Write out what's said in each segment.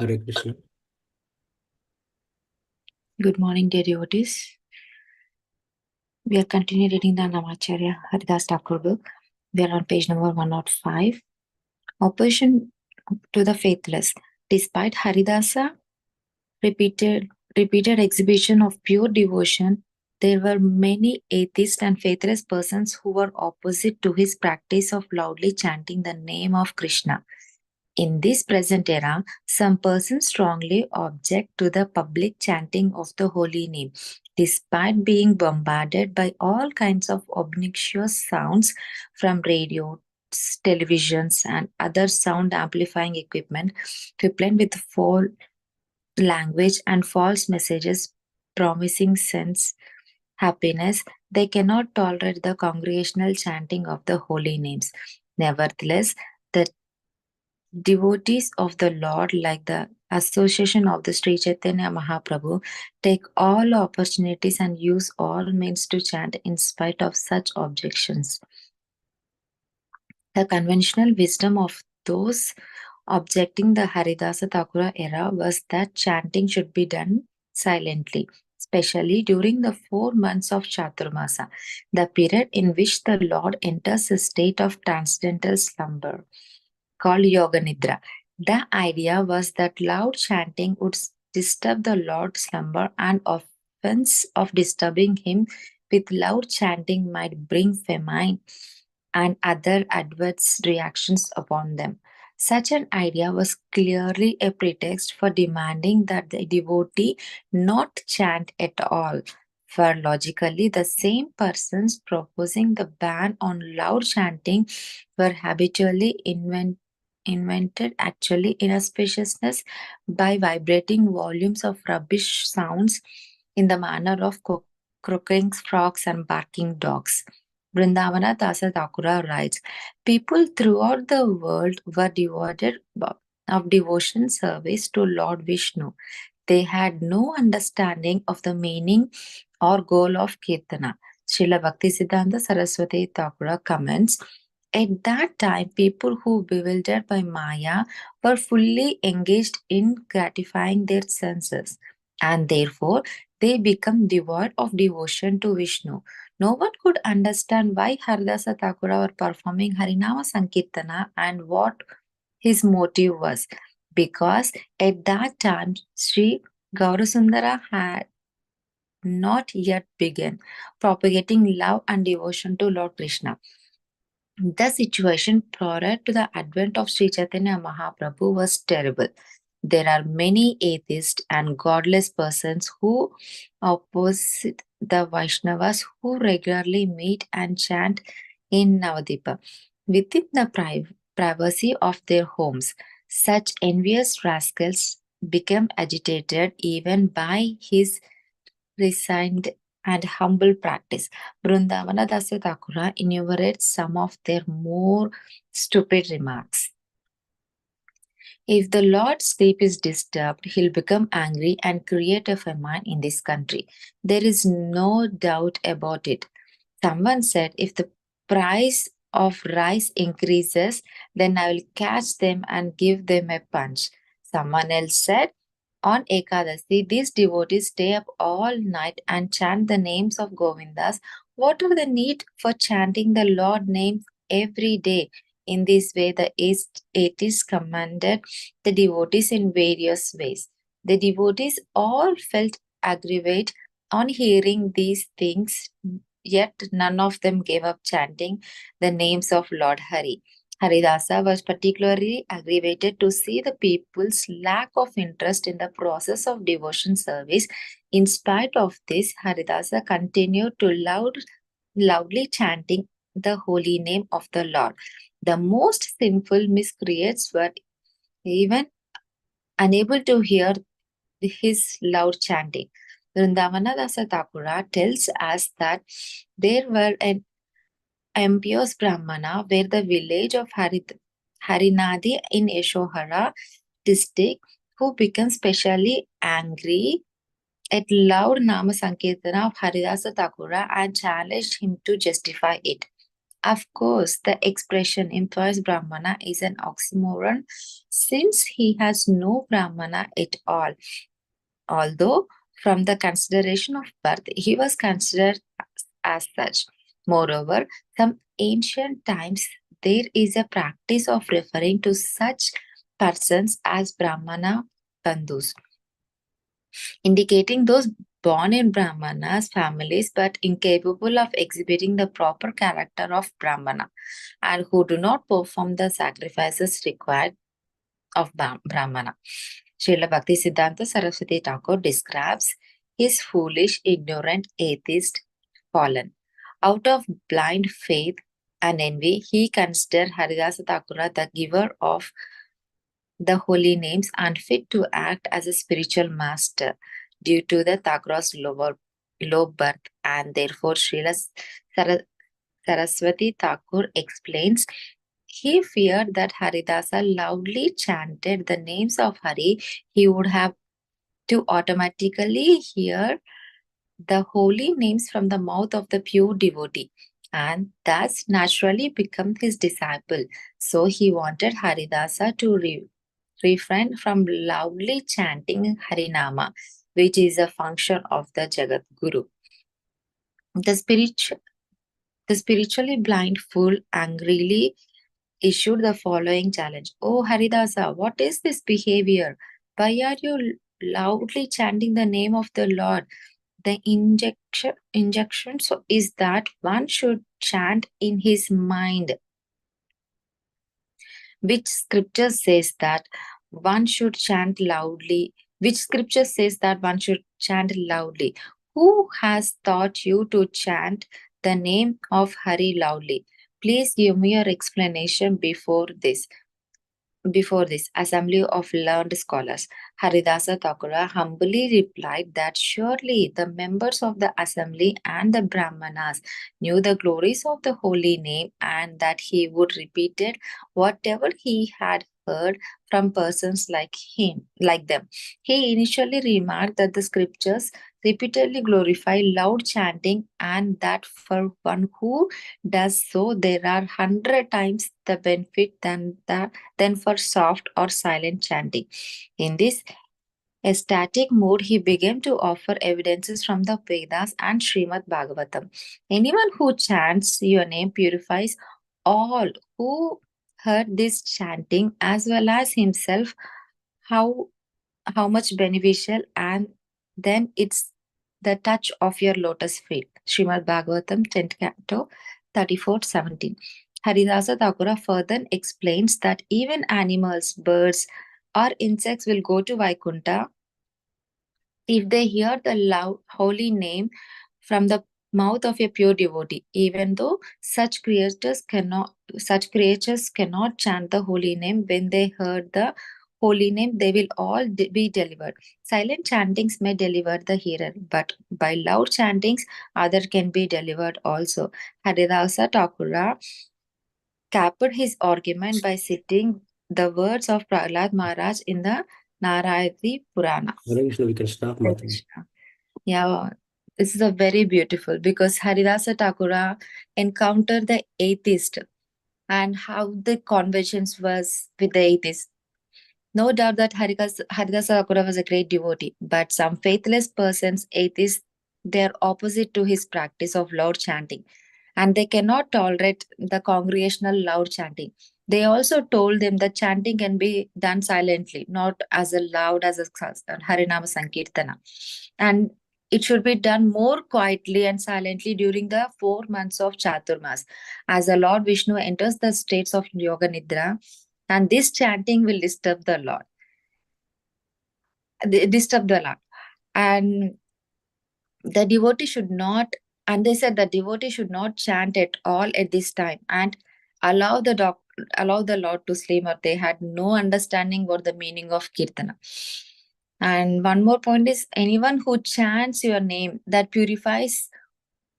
Hare Krishna. Good morning, dear devotees. We are continuing reading the Namacharya Haridasa Thakur book. We are on page number 105. Opposition to the faithless. Despite Haridasa repeated repeated exhibition of pure devotion, there were many atheist and faithless persons who were opposite to his practice of loudly chanting the name of Krishna. In this present era, some persons strongly object to the public chanting of the holy name, despite being bombarded by all kinds of obnoxious sounds from radio, televisions, and other sound amplifying equipment with foul language and false messages promising sense happiness. They cannot tolerate the congregational chanting of the holy names. Nevertheless, the devotees of the Lord, like the association of the Sri Chaitanya Mahaprabhu, take all opportunities and use all means to chant in spite of such objections. The conventional wisdom of those objecting the Haridasa Thakura era was that chanting should be done silently, especially during the 4 months of Chaturmasa, the period in which the Lord enters a state of transcendental slumber called Yoga Nidra. The idea was that loud chanting would disturb the Lord's slumber, and offense of disturbing him with loud chanting might bring famine and other adverse reactions upon them. Such an idea was clearly a pretext for demanding that the devotee not chant at all. For logically, the same persons proposing the ban on loud chanting were habitually invented actually inauspiciousness by vibrating volumes of rubbish sounds in the manner of croaking frogs and barking dogs. Vrindavana Dasa Thakura writes, people throughout the world were devoted of devotion service to Lord Vishnu. They had no understanding of the meaning or goal of Kirtana. Srila Bhaktisiddhanta Saraswati Thakura comments, at that time, people who bewildered by Maya were fully engaged in gratifying their senses, and therefore they become devoid of devotion to Vishnu. No one could understand why Haridasa Thakura were performing Harinama Sankirtana and what his motive was, because at that time Sri Gaurasundara had not yet begun propagating love and devotion to Lord Krishna. The situation prior to the advent of Sri Chaitanya Mahaprabhu was terrible. There are many atheists and godless persons who oppose the Vaishnavas who regularly meet and chant in Navadipa within the privacy of their homes. Such envious rascals became agitated even by his resigned and humble practice. Brundavana Dasa Thakura enumerates some of their more stupid remarks. If the Lord's sleep is disturbed, he'll become angry and create a famine in this country. There is no doubt about it. Someone said, if the price of rice increases, then I will catch them and give them a punch. Someone else said, on Ekadasi, these devotees stay up all night and chant the names of Govindas. What are the need for chanting the Lord names every day? In this way, the atheists commanded the devotees in various ways. The devotees all felt aggrieved on hearing these things, yet none of them gave up chanting the names of Lord Hari. Haridasa was particularly aggravated to see the people's lack of interest in the process of devotion service. In spite of this, Haridasa continued to loudly chanting the holy name of the Lord. The most sinful miscreants were even unable to hear his loud chanting. Vrindavana Dasa Thakura tells us that there were an impious Brahmana where the village of Harinadi in Yashohara district who became specially angry at loud Nama Sankirtana of Haridasa Thakura and challenged him to justify it. Of course, the expression implies Brahmana is an oxymoron since he has no Brahmana at all. Although, from the consideration of birth, he was considered as such. Moreover, some ancient times there is a practice of referring to such persons as Brahmana Bandhus, indicating those born in Brahmanas families but incapable of exhibiting the proper character of Brahmana and who do not perform the sacrifices required of Brahmana. Srila Bhakti Siddhanta Saraswati Thakur describes his foolish, ignorant, atheist fallen. Out of blind faith and envy, he considered Haridasa Thakura the giver of the holy names unfit to act as a spiritual master due to the Thakura's low birth, and therefore Srila Saraswati Thakur explains he feared that Haridasa loudly chanted the names of Hari, he would have to automatically hear the holy names from the mouth of the pure devotee and thus naturally become his disciple. So he wanted Haridasa to refrain from loudly chanting Harinama, which is a function of the Jagat Guru. The spiritually blind fool angrily issued the following challenge. Oh Haridasa, what is this behavior? Why are you loudly chanting the name of the Lord? The injunction so is that one should chant in his mind, which scripture says that one should chant loudly. Which scripture says that one should chant loudly? Who has taught you to chant the name of Hari loudly? Please give me your explanation before this assembly of learned scholars. Haridasa Thakura humbly replied that surely the members of the assembly and the Brahmanas knew the glories of the holy name and that he would repeat it whatever he had heard from persons like them. He initially remarked that the scriptures repeatedly glorify loud chanting and that for one who does so there are 100 times the benefit than for soft or silent chanting. In this ecstatic mood, he began to offer evidences from the Vedas and Srimad Bhagavatam. Anyone who chants your name purifies all who heard this chanting as well as himself. How much beneficial, and then it's the touch of your lotus feet. Srimad Bhagavatam 10th canto 34:17. Haridasa Thakura further explains that even animals, birds, or insects will go to Vaikunta if they hear the loud holy name from the mouth of a pure devotee, even though such creatures cannot chant the holy name when they heard the holy name, they will all be delivered. Silent chantings may deliver the hearer, but by loud chantings, other can be delivered also. Haridasa Thakura capped his argument by citing the words of Prahlad Maharaj in the Narayati Purana. We can start, Mataji. Yeah, this is a very beautiful because Haridasa Thakura encountered the atheist and how the conversations was with the atheist. No doubt that Haridasa Thakura was a great devotee, but some faithless persons, atheists, they are opposite to his practice of loud chanting, and they cannot tolerate the congregational loud chanting. They also told them that chanting can be done silently, not as loud as a Harinama Sankirtana. And it should be done more quietly and silently during the 4 months of Chaturmas, as the Lord Vishnu enters the states of Yoga Nidra, and this chanting will disturb the Lord. And the devotee should not, and they said the devotee should not chant at all at this time and allow allow the Lord to sleep, or they had no understanding what the meaning of Kirtana. And one more point is anyone who chants your name that purifies,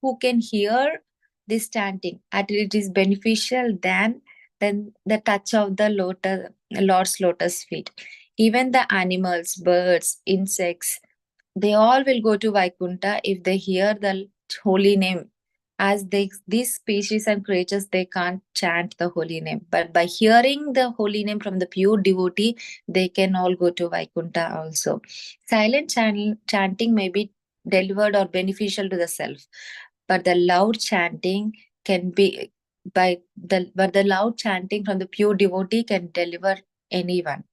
who can hear this chanting, and it is beneficial than the touch of the Lord's lotus feet. Even the animals, birds, insects, they all will go to Vaikunta if they hear the holy name as these species and creatures, they can't chant the holy name, but by hearing the holy name from the pure devotee, they can all go to Vaikuntha also. Silent chanting may be delivered or beneficial to the self, but the loud chanting can be but the loud chanting from the pure devotee can deliver anyone.